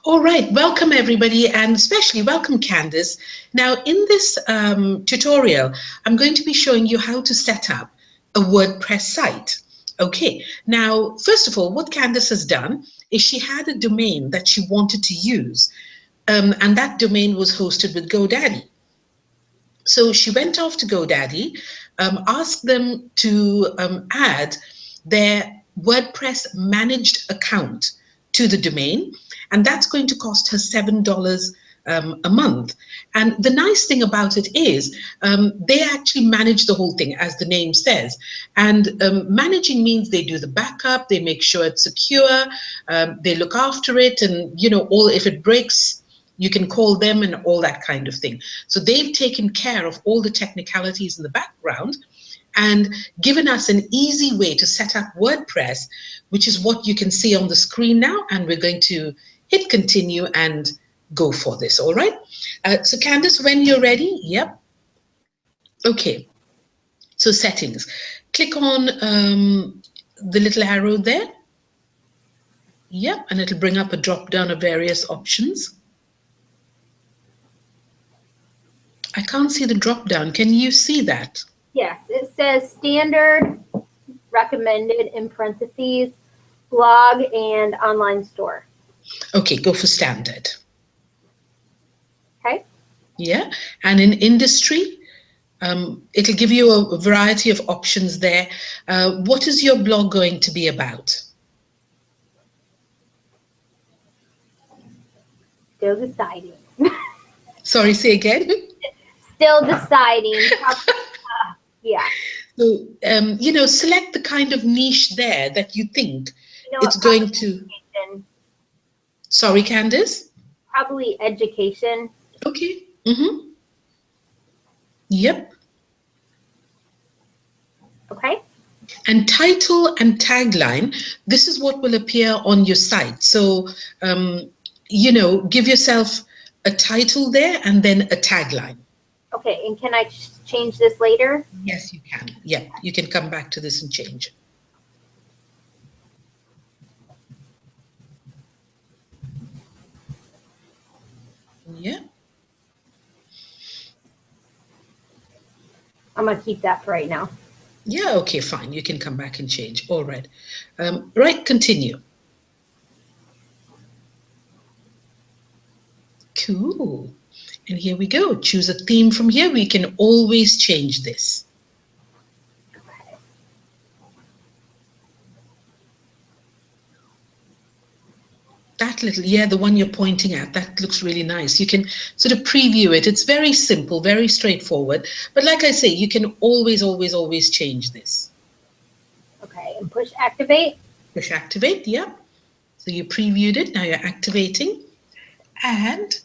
All right, welcome everybody, and especially welcome Candice. Now in this tutorial, I'm going to be showing you how to set up a WordPress site. Okay, now first of all, what Candice has done is she had a domain that she wanted to use, and that domain was hosted with GoDaddy. So she went off to GoDaddy, asked them to add their WordPress managed account to the domain, and that's going to cost her $7 a month. And the nice thing about it is they actually manage the whole thing, as the name says. And managing means they do the backup, they make sure it's secure, they look after it, and all if it breaks, you can call them and all that kind of thing. So they've taken care of all the technicalities in the background and given us an easy way to set up WordPress, which is what you can see on the screen now. And we're going to hit continue and go for this. All right. So Candice, when you're ready. Yep. Okay. So settings. Click on the little arrow there. Yep. And it'll bring up a drop down of various options. I can't see the drop down. Can you see that? Yes, it says standard, recommended in parentheses, blog, and online store. Okay, go for standard. Okay. Yeah, and in industry, it'll give you a variety of options there. What is your blog going to be about? Still deciding. Sorry, say again. Still deciding. Yeah. So, select the kind of niche there that you think it's going to. Sorry, Candice? Probably education. Okay. Mm-hmm. Yep. Okay. And title and tagline, this is what will appear on your site. So, give yourself a title there and then a tagline. Okay, and can I change this later? Yes, you can. Yeah, you can come back to this and change. Yeah. I'm going to keep that for right now. Yeah, okay, fine. You can come back and change. All right. Right, continue. Cool. And here we go. Choose a theme from here. We can always change this. Okay. That little, yeah, the one you're pointing at, that looks really nice. You can sort of preview it. It's very simple, very straightforward. But like I say, you can always, always, always change this. Okay, and push activate. Push activate, yeah. So you previewed it, now you're activating. And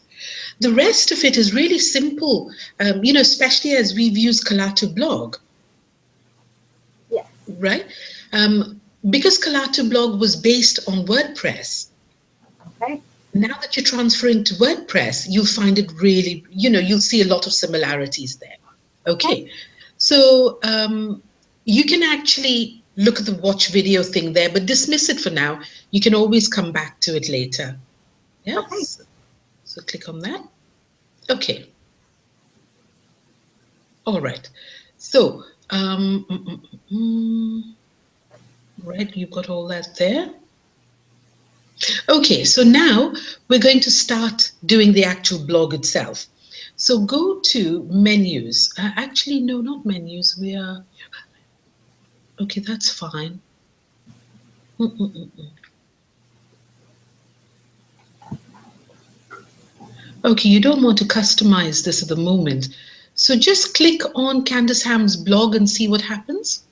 the rest of it is really simple, especially as we've used Kalatu Blog. Yes. Right? Because Kalatu Blog was based on WordPress. Okay. Now that you're transferring to WordPress, you'll find it really, you'll see a lot of similarities there. Okay. So you can actually look at the watch video thing there, but dismiss it for now. You can always come back to it later. Yes. Okay. So click on that. Okay. All right. So, right, you've got all that there. Okay, so now we're going to start doing the actual blog itself. So go to menus. Actually, no, not menus. We are, okay, that's fine. Okay, you don't want to customize this at the moment. So just click on Candice Ham's blog and see what happens.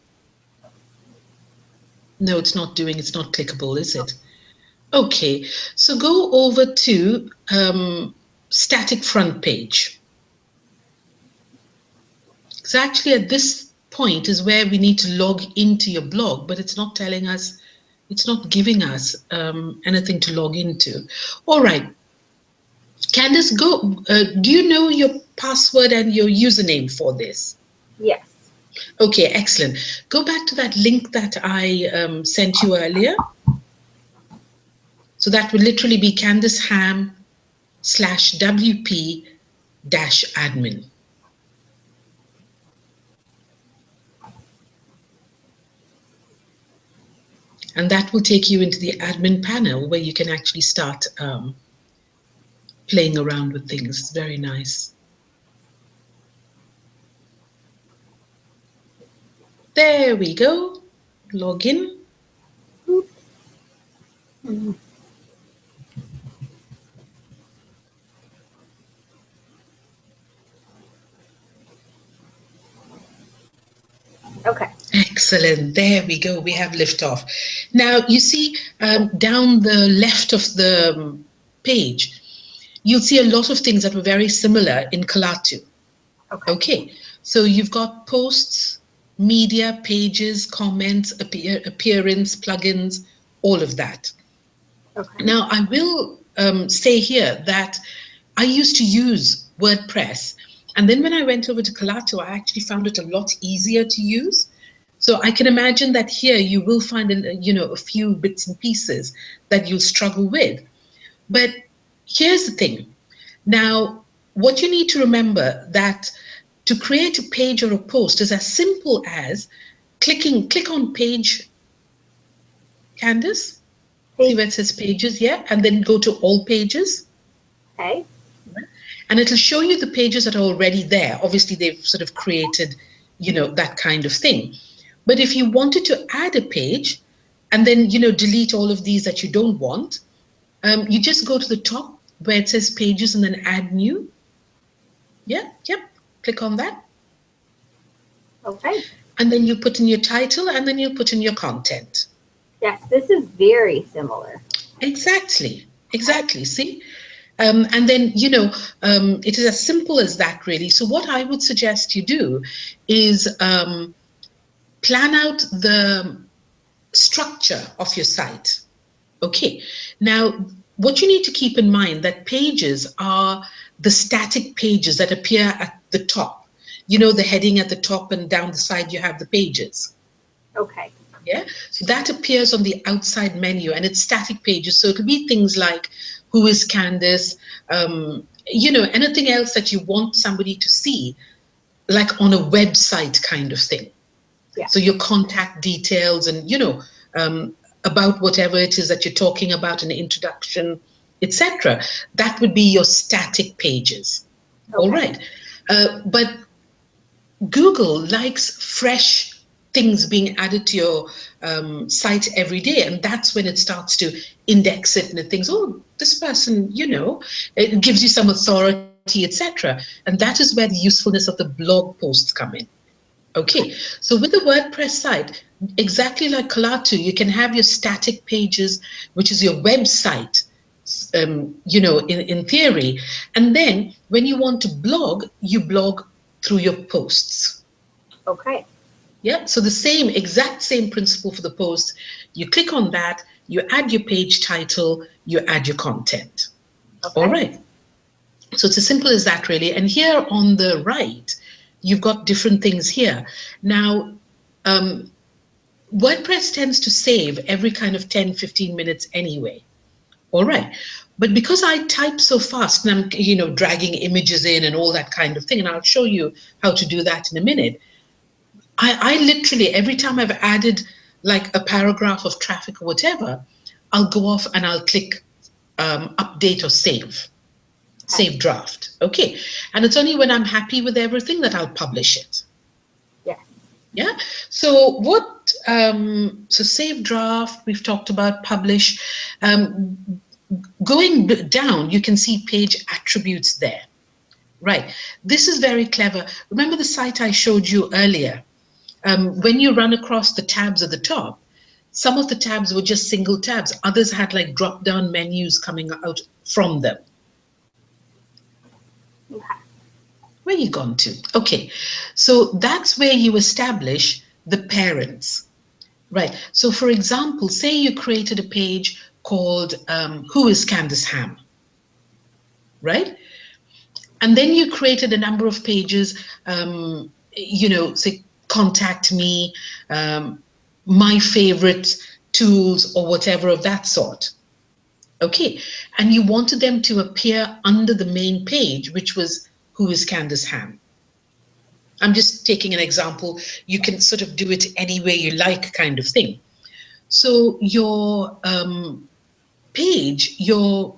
No, it's not clickable, is it? Okay, so go over to static front page. So actually at this point is where we need to log into your blog, but it's not telling us, it's not giving us anything to log into. All right. Candice, do you know your password and your username for this? Yes. Okay, excellent. Go back to that link that I sent you earlier. So that will literally be CandiceHam/WP-admin. And that will take you into the admin panel where you can actually start playing around with things. It's very nice. There we go. Log in. Okay. Excellent. There we go. We have liftoff. Now, you see down the left of the page, you'll see a lot of things that were very similar in Kalatu. Okay. Okay. So you've got posts, media, pages, comments, appearance, plugins, all of that. Okay. Now, I will say here that I used to use WordPress. And then when I went over to Kalatu, I actually found it a lot easier to use. So I can imagine that here you will find a few bits and pieces that you'll struggle with. But here's the thing. Now, what you need to remember that to create a page or a post is as simple as click on page, Candice. See where it says pages, yeah? And then go to all pages. Okay. And it'll show you the pages that are already there. Obviously, they've sort of created, that kind of thing. But if you wanted to add a page and then, delete all of these that you don't want, you just go to the top where it says pages and then add new. Yeah, yep. Click on that. Okay. And then you put in your title and then you put in your content. Yes, this is very similar. Exactly. See? And then, it is as simple as that, really. So what I would suggest you do is plan out the structure of your site. Okay. Now, what you need to keep in mind that pages are the static pages that appear at the top. The heading at the top and down the side, you have the pages. Okay. Yeah. So that appears on the outside menu and it's static pages. So it'll be things like, who is Candice? Anything else that you want somebody to see, like on a website kind of thing. Yeah. So your contact details and, about whatever it is that you're talking about, an introduction, etc. That would be your static pages. Okay. All right. But Google likes fresh things being added to your site every day. And that's when it starts to index it and it thinks, oh, this person, it gives you some authority, etc. And that is where the usefulness of the blog posts come in. Okay, so with the WordPress site, exactly like Kalatu, you can have your static pages, which is your website, in theory. And then when you want to blog, you blog through your posts. Okay. Yeah, so the exact same principle for the post. You click on that, you add your page title, you add your content. Okay. All right. So it's as simple as that, really. And here on the right, you've got different things here. Now, WordPress tends to save every kind of 10, 15 minutes anyway. All right. But because I type so fast and I'm, dragging images in and all that kind of thing, and I'll show you how to do that in a minute. I literally, every time I've added like a paragraph of traffic or whatever, I'll go off and I'll click update or save draft. Okay. And it's only when I'm happy with everything that I'll publish it. Yeah. Yeah. So so save draft, we've talked about publish. Going down, you can see page attributes there. Right. This is very clever. Remember the site I showed you earlier? When you run across the tabs at the top, some of the tabs were just single tabs. Others had like drop-down menus coming out from them. Okay. Where you gone to? Okay, so that's where you establish the parents. Right, so for example, say you created a page called Who is Candice Ham? Right? And then you created a number of pages, say, contact me, my favorite tools or whatever of that sort. Okay, and you wanted them to appear under the main page, which was Who is Candace Ham? I'm just taking an example. You can sort of do it any way you like, kind of thing. So your page, your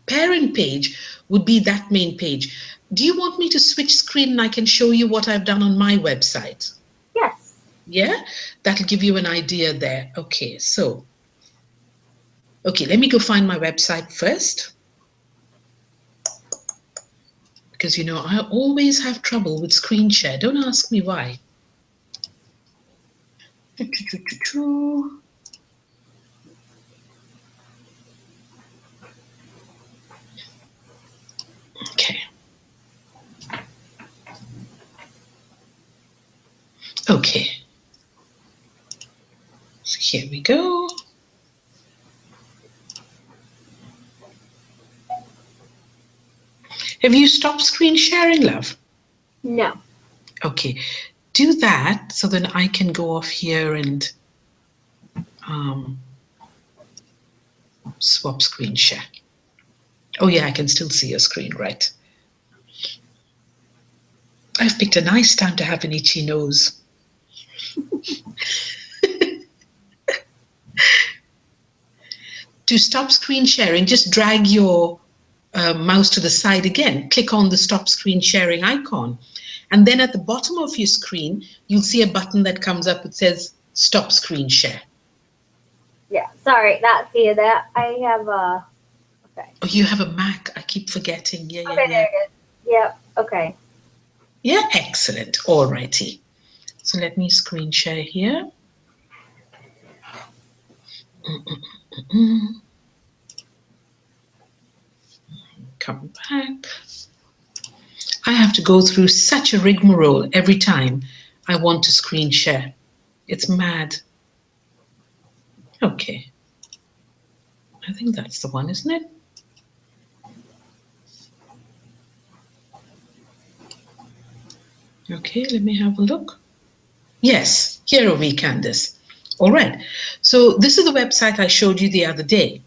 parent page would be that main page. Do you want me to switch screen and I can show you what I've done on my website? Yes. Yeah, that'll give you an idea there. Okay, so, okay, let me go find my website first. Because, you know, I always have trouble with screen share. Don't ask me why. Okay. Okay. So here we go. Have you stopped screen sharing, love? No. Okay. Do that so then I can go off here and swap screen share. Oh yeah, I can still see your screen, right? I've picked a nice time to have an itchy nose. To stop screen sharing, just drag your mouse to the side again. Click on the stop screen sharing icon. And then at the bottom of your screen, you'll see a button that comes up that says stop screen share. Yeah, sorry, see that. I have a, okay. Oh, you have a Mac. I keep forgetting. Yeah. There it is. Yep, okay. Yeah, excellent. All righty. So let me screen share here. Come back. I have to go through such a rigmarole every time I want to screen share. It's mad. Okay. I think that's the one, isn't it? Okay, let me have a look. Yes, here are we, Candace. All right. So this is the website I showed you the other day.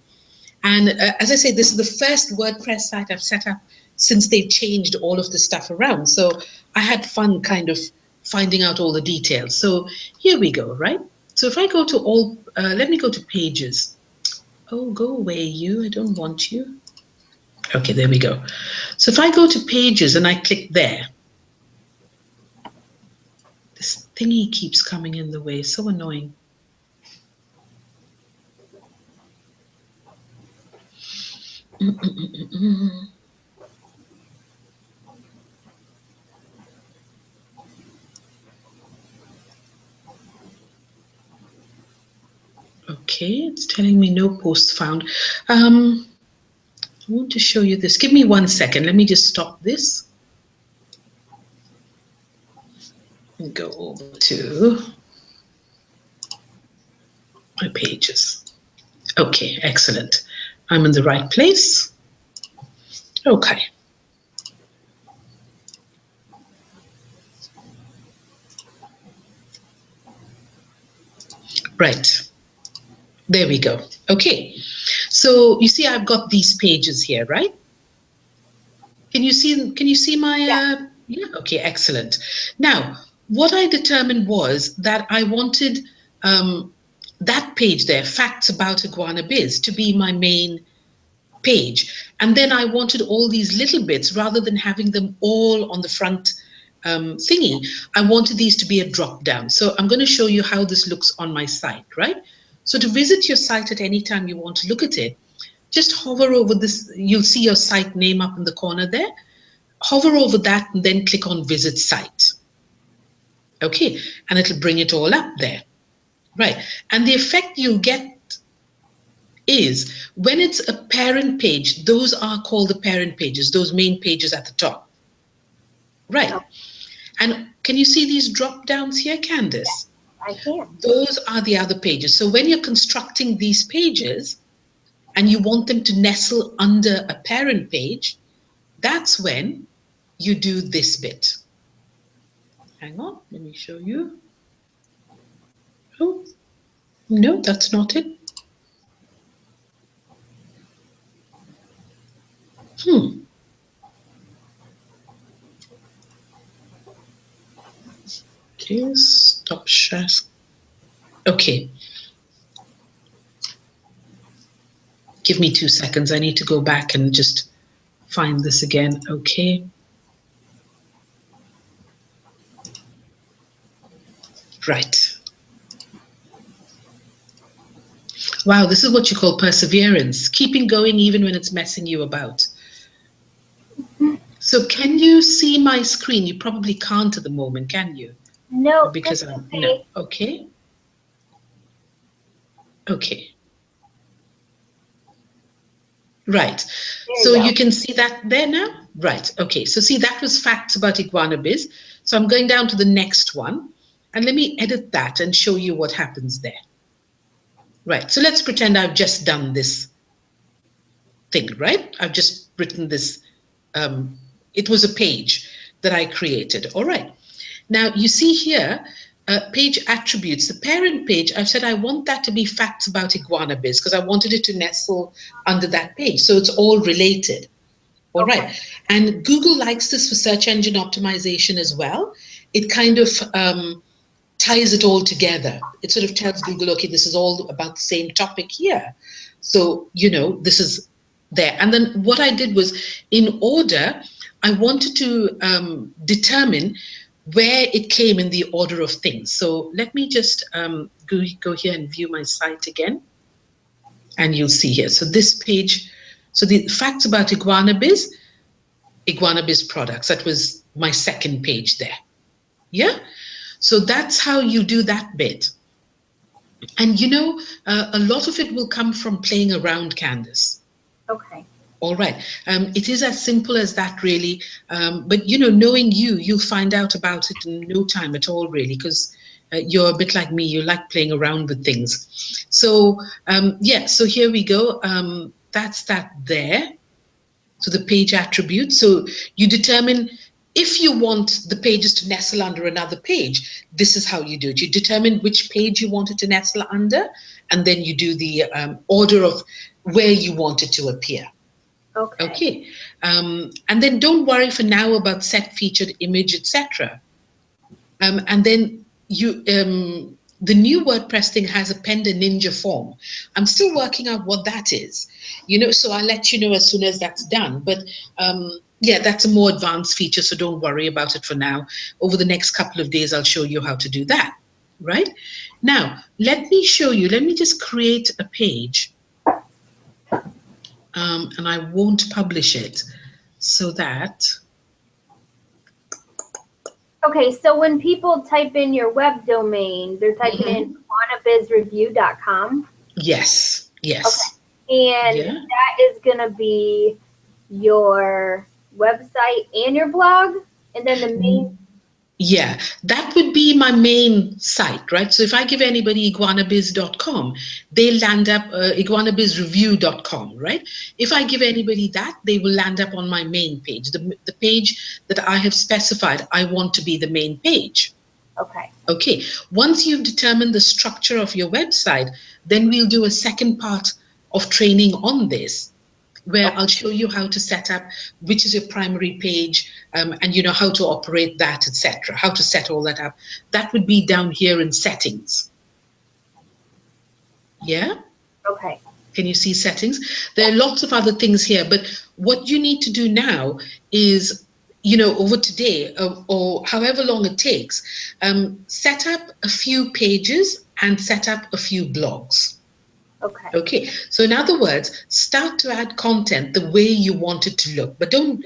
And as I say, this is the first WordPress site I've set up since they've changed all of the stuff around. So I had fun kind of finding out all the details. So here we go, right? So if I go to let me go to pages. Oh, go away, you. I don't want you. Okay, there we go. So if I go to pages and I click there, this thingy keeps coming in the way. So annoying. Okay, it's telling me no posts found. I want to show you this. Give me 1 second. Let me just stop this and go over to my pages. Okay, excellent. I'm in the right place. Okay. Right. There we go. Okay. So you see I've got these pages here, right? Can you see my yeah, okay, excellent. Now, what I determined was that I wanted that page there, Facts About Iguana Biz, to be my main page. And then I wanted all these little bits, rather than having them all on the front thingy, I wanted these to be a drop down. So I'm going to show you how this looks on my site, right? So to visit your site at any time you want to look at it, just hover over this. You'll see your site name up in the corner there. Hover over that and then click on Visit Site. Okay, and it'll bring it all up there. Right, and the effect you'll get is when it's a parent page, those are called the parent pages, those main pages at the top. Right. Oh. And can you see these drop downs here, Candace? I can. Those are the other pages. So when you're constructing these pages and you want them to nestle under a parent page, that's when you do this bit. Hang on, let me show you. Oh, no, that's not it. Hmm. Okay, stop share. Okay. Give me 2 seconds. I need to go back and just find this again. Okay. Right. Wow, this is what you call perseverance. Keeping going even when it's messing you about. So can you see my screen? You probably can't at the moment, can you? No, Because that's I'm, no. okay. Okay. Okay. Right. There So you you go. can see that there now? Right. Okay. So see, that was facts about iguanabiz. So I'm going down to the next one. And let me edit that and show you what happens there. Right. So let's pretend I've just done this thing, right? I've just written this. It was a page that I created. All right. Now you see here, page attributes, the parent page, I've said I want that to be facts about iguanabiz because I wanted it to nestle under that page. So it's all related. All Okay. right. And Google likes this for search engine optimization as well. It kind of ties it all together. It sort of tells Google, okay, this is all about the same topic here. So, this is there. And then what I did was, in order, I wanted to determine where it came in the order of things. So let me just go here and view my site again. And you'll see here. So this page, so the facts about iguanabiz products, that was my second page there. Yeah? So that's how you do that bit. And a lot of it will come from playing around, Candice. Okay. All right. It is as simple as that, really. But, knowing you'll find out about it in no time at all, really, because you're a bit like me. You like playing around with things. So, so here we go. That's that there. So the page attribute. So you determine if you want the pages to nestle under another page, this is how you do it. You determine which page you want it to nestle under, and then you do the order of where you want it to appear. Okay. Okay. And then don't worry for now about set featured image, etc. And then the new WordPress thing has append a ninja form. I'm still working out what that is, so I'll let you know as soon as that's done. But that's a more advanced feature, so don't worry about it for now. Over the next couple of days, I'll show you how to do that. Right? Now, let me show you. Let me just create a page, and I won't publish it so that. Okay, so when people type in your web domain, they're typing in wannabizreview.com. Yes. Okay. And that is going to be your website and your blog, and then the main. Yeah, that would be my main site, right? So if I give anybody iguanabiz.com, they land up iguanabizreview.com, right? If I give anybody that, they will land up on my main page, the page that I have specified I want to be the main page. Okay. Okay, once you've determined the structure of your website, then we'll do a second part of training on this, where I'll show you how to set up which is your primary page, and how to operate that, etc., how to set all that up. That would be down here in settings. Yeah? Okay. Can you see settings? There are lots of other things here, but what you need to do now is, over today or however long it takes, set up a few pages and set up a few blogs. Okay. So in other words, start to add content the way you want it to look, but don't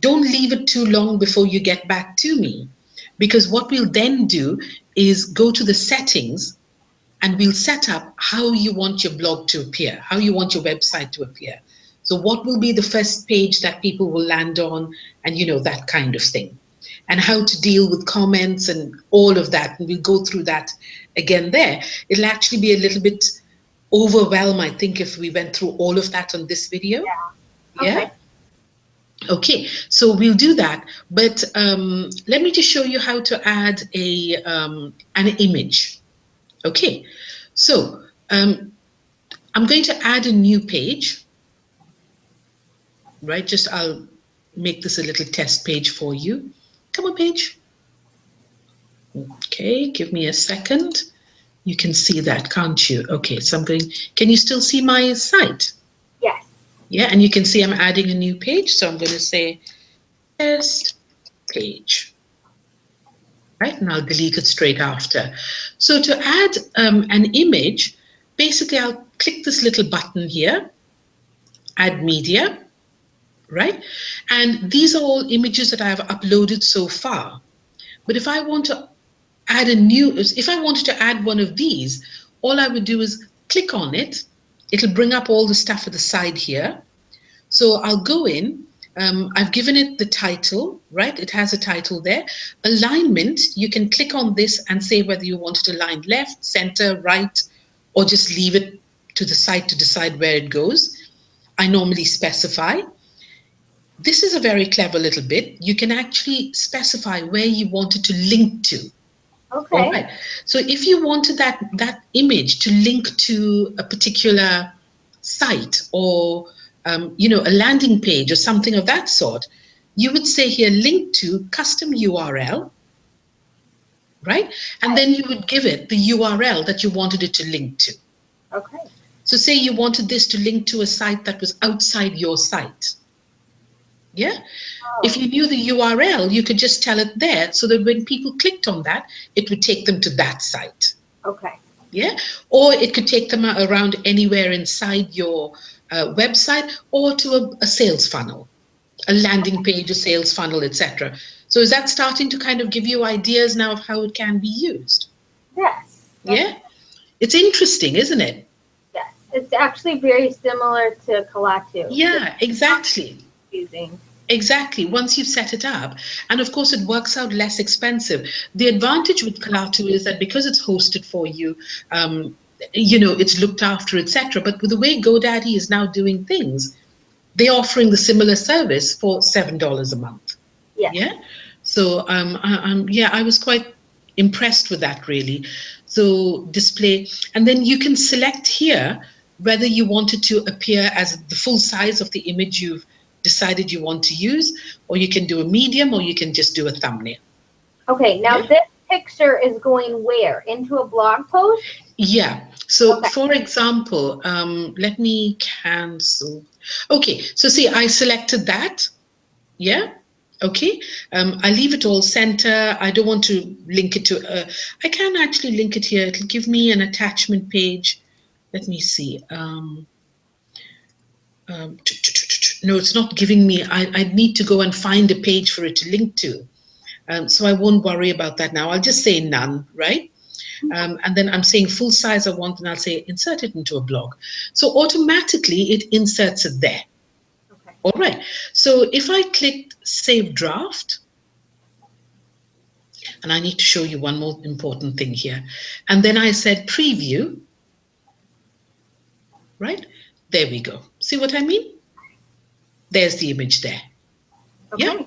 leave it too long before you get back to me, because what we'll then do is go to the settings and we'll set up how you want your blog to appear, how you want your website to appear. So what will be the first page that people will land on, and that kind of thing, and how to deal with comments and all of that. And we'll go through that again there. It'll actually be a little bit overwhelm, I think, if we went through all of that on this video. Yeah? Okay, so we'll do that, but let me just show you how to add an image. Okay, so I'm going to add a new page. right? Just I'll make this a little test page for you. Come on, page. Okay, give me a second. You can see that, can't you? Okay, so I'm going, can you still see my site? Yes. Yeah, and you can see I'm adding a new page. So I'm going to say test page, right? And I'll delete it straight after. So to add an image, basically I'll click this little button here, add media, right? And these are all images that I've uploaded so far. But if I want to add if I wanted to add one of these, all I would do is click on it. It'll bring up all the stuff at the side here. So I'll go in. I've given it the title, right? It has a title there. Alignment, you can click on this and say whether you want it aligned left, center, right, or just leave it to the side to decide where it goes. I normally specify. This is a very clever little bit. You can actually specify where you want it to link to. Okay. All right. So if you wanted that image to link to a particular site or a landing page or something of that sort, you would say here link to custom URL, right? And then you would give it the URL that you wanted it to link to. Okay. So say you wanted this to link to a site that was outside your site. Yeah. Oh. If you knew the URL, you could just tell it there so that when people clicked on that, it would take them to that site. Okay. Yeah. Or it could take them around anywhere inside your website or to a sales funnel, a landing page, a sales funnel, etc. So is that starting to kind of give you ideas now of how it can be used? Yes. Yeah. It's interesting, isn't it? Yes. It's actually very similar to Kalatu. Yeah, exactly. Using. Exactly. Once you've set it up, and of course it works out less expensive. The advantage with Kalatu is that because it's hosted for you, it's looked after, etc. But with the way GoDaddy is now doing things, they're offering the similar service for $7 a month. Yes. Yeah. So I was quite impressed with that, really. So display, and then you can select here whether you want it to appear as the full size of the image you've decided you want to use, or you can do a medium, or you can just do a thumbnail. Okay, now this picture is going where? Into a blog post? Yeah. So for example, let me cancel. Okay, so see, I selected that. Yeah. Okay. I leave it all center. I don't want to link it to, I can actually link it here. It'll give me an attachment page. Let me see. No, it's not giving me. I need to go and find a page for it to link to. So I won't worry about that now. I'll just say none, right? And then I'm saying full size I want, and I'll say insert it into a blog. So automatically it inserts it there. Okay. All right. So if I click Save Draft, and I need to show you one more important thing here. And then I said Preview, right? There we go. See what I mean? There's the image there. Okay. Yeah.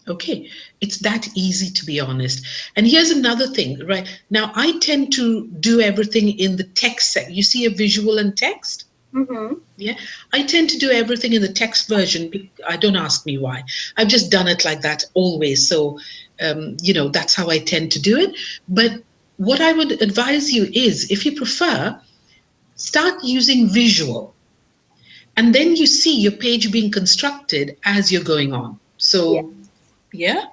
Okay. It's that easy, to be honest. And here's another thing, right? Now, I tend to do everything in the text set. You see a visual and text? Mm-hmm. Yeah. I tend to do everything in the text version. I don't ask me why. I've just done it like that always. So, that's how I tend to do it. But what I would advise you is, if you prefer, start using visual. And then you see your page being constructed as you're going on. So, yeah.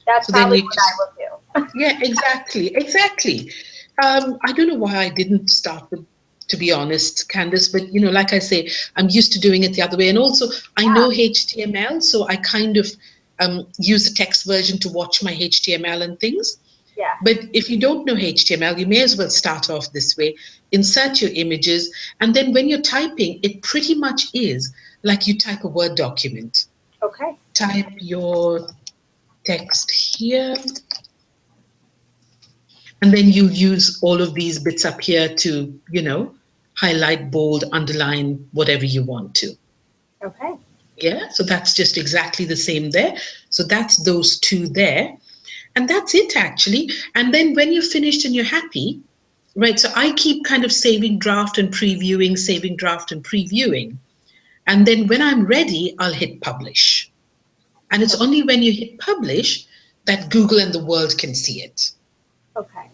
That's so probably what I will do. Yeah, exactly. I don't know why I didn't start with, to be honest, Candice, but, like I say, I'm used to doing it the other way. And also, I know HTML, so I kind of use the text version to watch my HTML and things. Yeah. But if you don't know HTML, you may as well start off this way. Insert your images, and then when you're typing, it pretty much is like you type a Word document. Okay. Type your text here, and then you use all of these bits up here to, highlight, bold, underline, whatever you want to. Okay. Yeah, so that's just exactly the same there. So that's those two there. And that's it, actually. And then when you're finished and you're happy, right, so I keep kind of saving draft and previewing, saving draft and previewing. And then when I'm ready, I'll hit publish. And it's only when you hit publish that Google and the world can see it. Okay.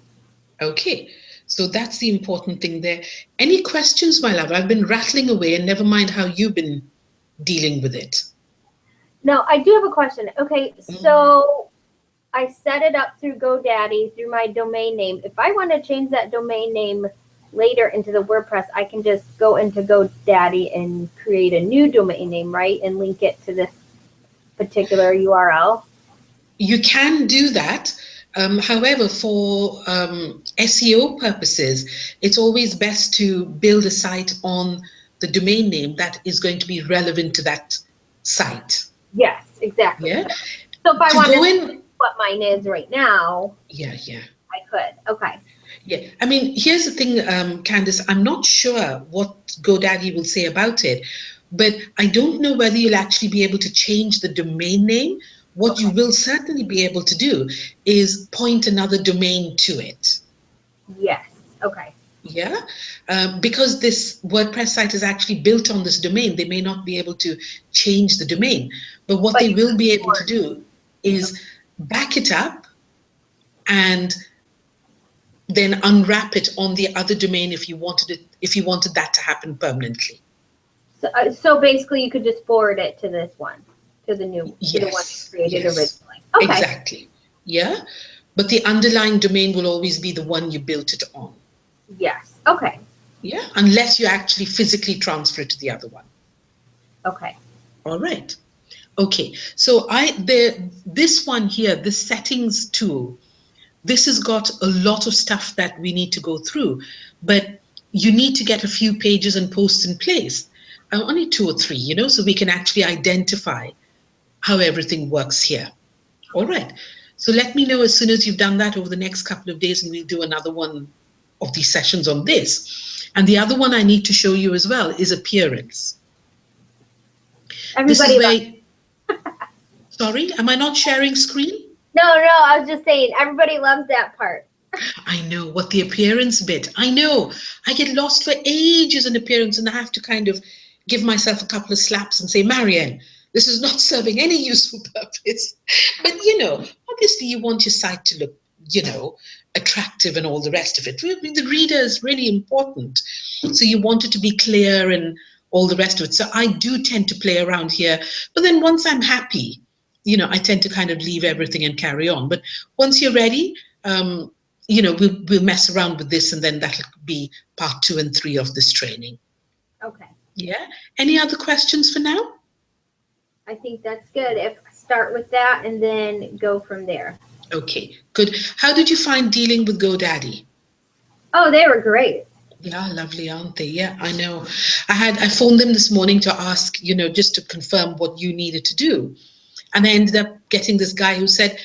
Okay, so that's the important thing there. Any questions, my love? I've been rattling away, and never mind how you've been dealing with it. No, I do have a question. Okay, so I set it up through GoDaddy through my domain name. If I want to change that domain name later into the WordPress, I can just go into GoDaddy and create a new domain name, right? And link it to this particular URL. You can do that. However, for SEO purposes, it's always best to build a site on the domain name that is going to be relevant to that site. Yes, exactly. Yeah. So if I To want go to in, what mine is right now, yeah. I could. Okay. Yeah, I mean, here's the thing, Candice, I'm not sure what GoDaddy will say about it, but I don't know whether you'll actually be able to change the domain name. What you will certainly be able to do is point another domain to it. Yes. Okay. Yeah, because this WordPress site is actually built on this domain, they may not be able to change the domain, but what they will be able to do is back it up and then unwrap it on the other domain if you wanted it, if you wanted that to happen permanently. So basically, you could just forward it to this one, to the new, to the one you created originally. Okay. Exactly. Yeah, but the underlying domain will always be the one you built it on. Yes. Okay. Yeah, unless you actually physically transfer it to the other one. Okay. All right. Okay. So this one here, the settings tool, this has got a lot of stuff that we need to go through, but you need to get a few pages and posts in place. Only 2 or 3, you know, so we can actually identify how everything works here. All right. So let me know as soon as you've done that over the next couple of days, and we'll do another one of these sessions on this. And the other one I need to show you as well is appearance. Everybody. Sorry, am I not sharing screen? No, I was just saying, everybody loves that part. I know, what the appearance bit. I know. I get lost for ages in appearance, and I have to kind of give myself a couple of slaps and say, Marianne, this is not serving any useful purpose. But, you know, obviously you want your site to look, you know, attractive and all the rest of it. I mean, the reader is really important. So you want it to be clear and all the rest of it. So I do tend to play around here. But then once I'm happy, you know, I tend to kind of leave everything and carry on. But once you're ready, you know, we'll mess around with this, and then that'll be part 2 and 3 of this training. Okay. Yeah. Any other questions for now? I think that's good. If start with that and then go from there. Okay, good. How did you find dealing with GoDaddy? Oh, they were great. Yeah, lovely, aren't they? Yeah, I know. I phoned them this morning to ask, you know, just to confirm what you needed to do. And I ended up getting this guy who said,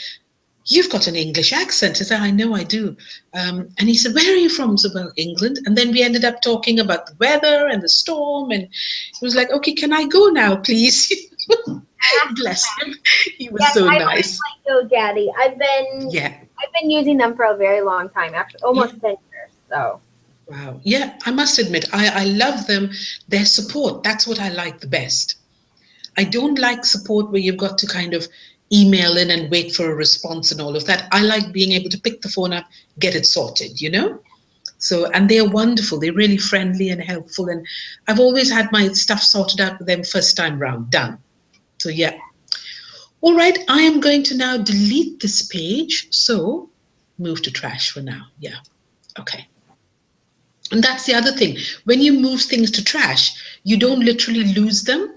you've got an English accent. I said, I know I do. And he said, where are you from? I said, well, England. And then we ended up talking about the weather and the storm. And he was like, okay, can I go now, please? Bless him. He was so nice. I like GoDaddy. I've been using them for a very long time, actually, almost 10 years. So. Wow. Yeah, I must admit, I love them. Their support, that's what I like the best. I don't like support where you've got to kind of email in and wait for a response and all of that. I like being able to pick the phone up, get it sorted, you know? So, and they're wonderful. They're really friendly and helpful. And I've always had my stuff sorted out with them first time round, done. So yeah. All right, I am going to now delete this page. So move to trash for now. Yeah, okay. And that's the other thing. When you move things to trash, you don't literally lose them.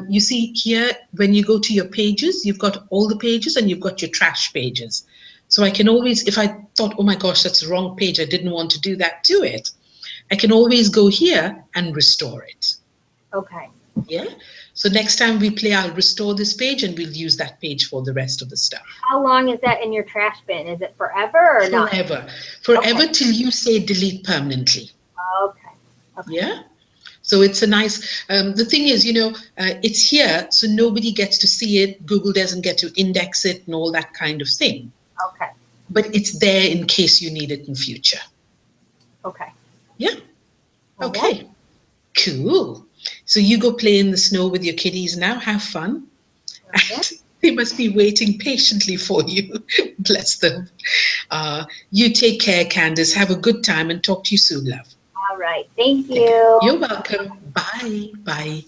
You see here, when you go to your pages, you've got all the pages and you've got your trash pages. So I can always, if I thought, oh my gosh, that's the wrong page, I didn't want to do that to it, I can always go here and restore it. Okay. Yeah. So next time we play, I'll restore this page and we'll use that page for the rest of the stuff. How long is that in your trash bin? Is it forever or not? Forever. Forever till you say delete permanently. Okay. Yeah. So it's a nice, the thing is, you know, it's here, so nobody gets to see it. Google doesn't get to index it and all that kind of thing. Okay. But it's there in case you need it in future. Okay. Yeah. Okay. Cool. So you go play in the snow with your kiddies now. Have fun. Okay. They must be waiting patiently for you. Bless them. You take care, Candace. Have a good time and talk to you soon, love. All right. Thank Okay. you. You're welcome. Bye. Bye.